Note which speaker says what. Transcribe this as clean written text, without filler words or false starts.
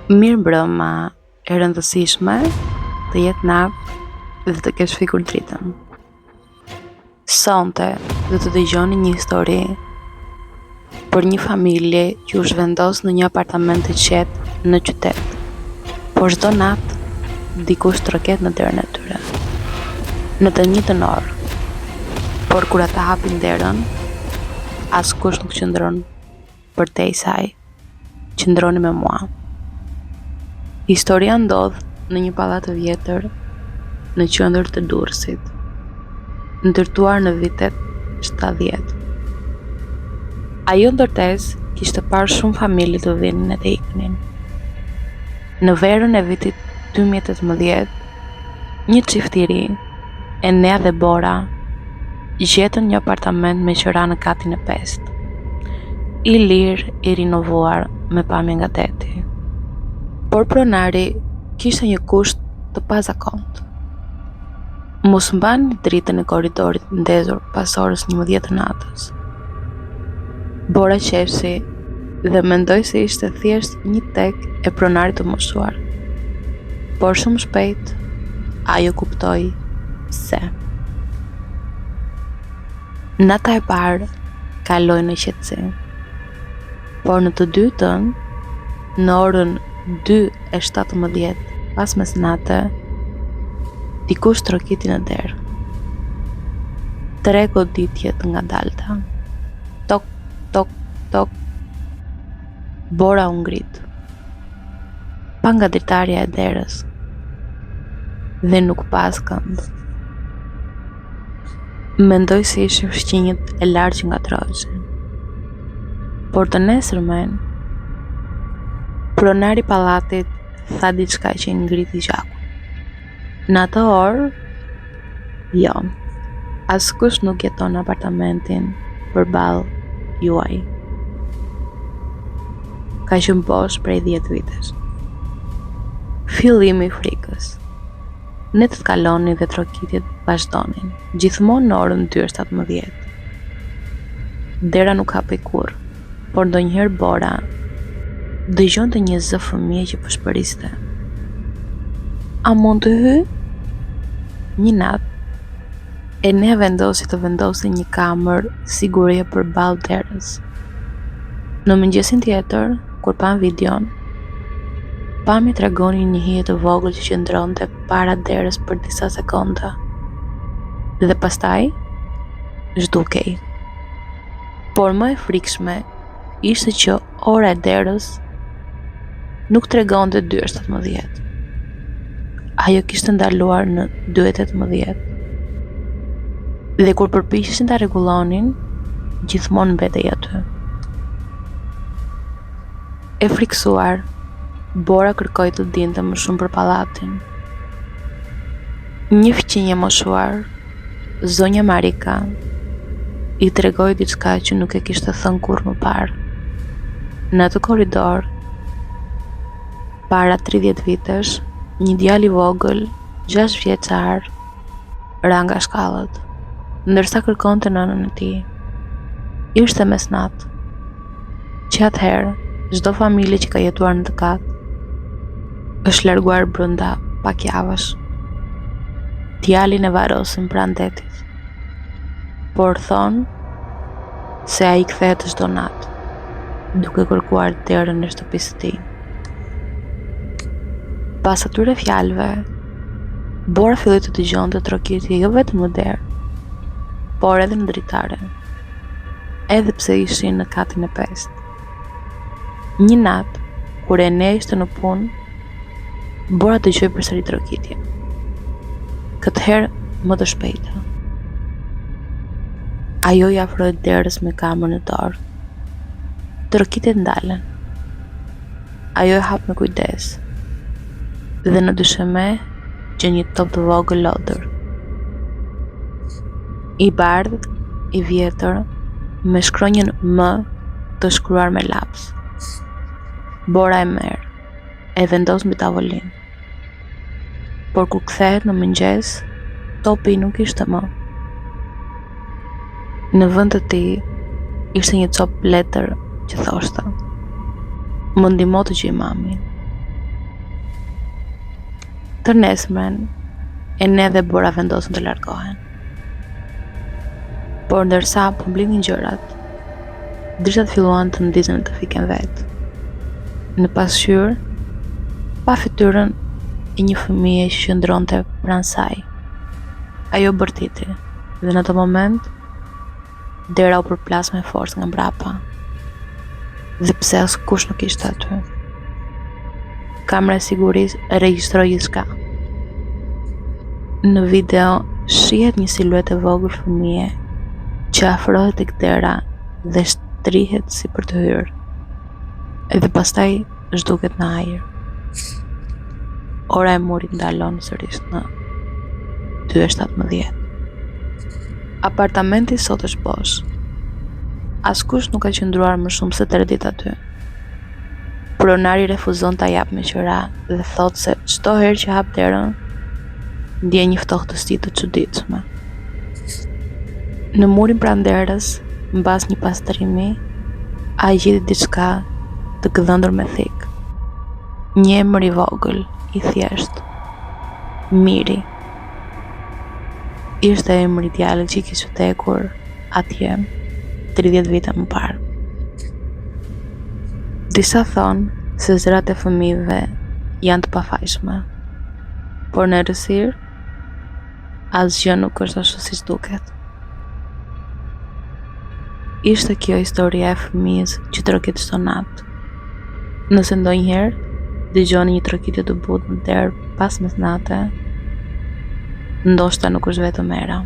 Speaker 1: Mirë mbrëma, e rëndësishme të jetë nat dhe të kesh fikur dritën. Sonte do të dëgjoni një histori për një familje që u zhvendos në një apartament të qetë në qytet. Por çdo natë dikush troket në derën e tyre. Në të njëjtën orë. Por kur ata hapin derën, askush nuk qëndron përtej saj. Qëndroni me mua. Historia ndodh në një pallat të vjetër në qendër të Durrësit, ndërtuar në vitet 70. Ajo ndërtesë kishte parë shumë familje të vinin e të iknin. Në verën e vitit 2018, një çift i ri, Enea dhe Bora, gjetën një apartament me qira në katin e 5, i lirë, i rinovuar me pamje nga deti. Por pronari kishte një kusht të pazakontë. Mos mbani dritën e korridorit ndezur pas orës 11 të natës. Bora qeshi dhe mendoi se ishte thjesht një tek e pronarit të moshuar. Por shumë shpejt ajo kuptoi pse. Nata e parë kaloi në qetësi. Por në të dytën, në orën 2:17 pas mesnate, dikush trokiti në derë. 3 goditje të ngadalta. Tok, tok, tok. Bora u ngrit. Pa nga dritarja e derës dhe nuk pas kënd. Mendoj se ishin fshqinjët e lartë që ngatroheshin. Por të nesërmen, pronari pallatit tha diçka që i ngriti gjakun. Në atë orë, jo, askush nuk jeton në apartamentin përballë juaj. Ka qenë bosh prej 10 vitesh. Fillimi i frikës. Netët kalonin dhe trokitjet vazhdonin, gjithmonë në orën 2:17. Dera nuk hapej kurrë, por ndonjëherë Bora dëgjonte një zë fëmie që po shpëriste. A mund të hy? Një natë, Enea vendosi të vendosë një kamër sigurie përballë derës. Në mëngjesin tjetër, kur pan videon, pamjet tregonin një hije të vogël që qëndronte para derës për disa sekonda. Dhe pastaj zhdukej. Por më e frikshme ishte që ora e derës nuk tregonte 2:17. Ajo kishte ndaluar në 2:18. Dhe kur përpiqeshin ta rregullonin, gjithmonë mbetej aty. E friksuar, Bora kërkoi të dinte më shumë për pallatin. Një fëmijë e moshuar, zonja Marika, i tregoi diçka që nuk e kishte thënë kurrë më parë. Në atë korridor, para 30 vitesh, një djalë i vogël, 6 vjeçar, ra nga shkallët, ndërsa kërkonte nënën e tij. Ishte mesnatë, që atëherë çdo familje që ka jetuar në të kat është larguar brenda pak javësh. Djalin e varrosin pranë detit, por thonë se ai kthehet çdo natë, duke kërkuar derën e shtëpisë së tij. Pas atyre fjalëve, Bora filloi të dëgjonte trokitje jo vetëm në derë, por edhe në dritare, edhe pse ishin në katin e 5. Një natë, kur Enea ishte në punë, Bora dëgjoi përsëri trokitje. Këtëherë më të shpejta. Ajo i afroi derës me kamën në dorë. Trokitjet ndalen. Ajo e hap me kujdes. Dhe në dysheme gjen një top të vogël lodër. I bardhë, i vjetër, me shkronjën M të shkruar me laps. Bora e merr, e vendos mbi tavolinë. Por kur kthehet në mëngjes, topi nuk ishte më. Në vend të tij ishte një copë letër që thoshte: "Më ndihmo të gjej mamin." Të nesërmen, Ene dhe Bora vendosën të largohen. Por ndërsa po mblidhin gjërat, drishat filluan të ndizën të fiken vetë. Në pasqyrë, pa fytyrën e një fëmije që qëndronte pranë saj. Ajo bërtiti, dhe në atë moment, dera u përplas me forcë nga mbrapa. Dhe pse askush nuk ishte aty. Kamera e sigurisë regjistroi gjithçka. Në video shihet një siluetë e vogël fëmije që afrohet tek dera dhe shtrihet si për të hyrë. Edhe pastaj zhduket në ajër. Ora e murit ndalon sërish në 2:17. Apartamenti sot është bosh. Askush nuk ka qëndruar më shumë se 3 ditë aty. Pronari refuzon ta jap me qira dhe thot se çdo herë që hap derën, ndjen një ftohtësi të çuditshme. Në murin pranë derës, mbas një pastrimi, ai gjeti diçka të gdhëndur me thik. Një emër i vogël, i thjesht. Miri. Ishte emri i djalit që kishte vdekur atje 30 vite më parë. Disa thonë se zërat e fëmijëve janë të pafajshme, por në errësirë asgjë nuk është ashtu siç duket. Ishte kjo historia e fëmijës që trokit çdo natë. Nëse ndonjëherë dëgjoni një trokitje të butë në derë pas mesnate, ndoshta nuk është vetëm era.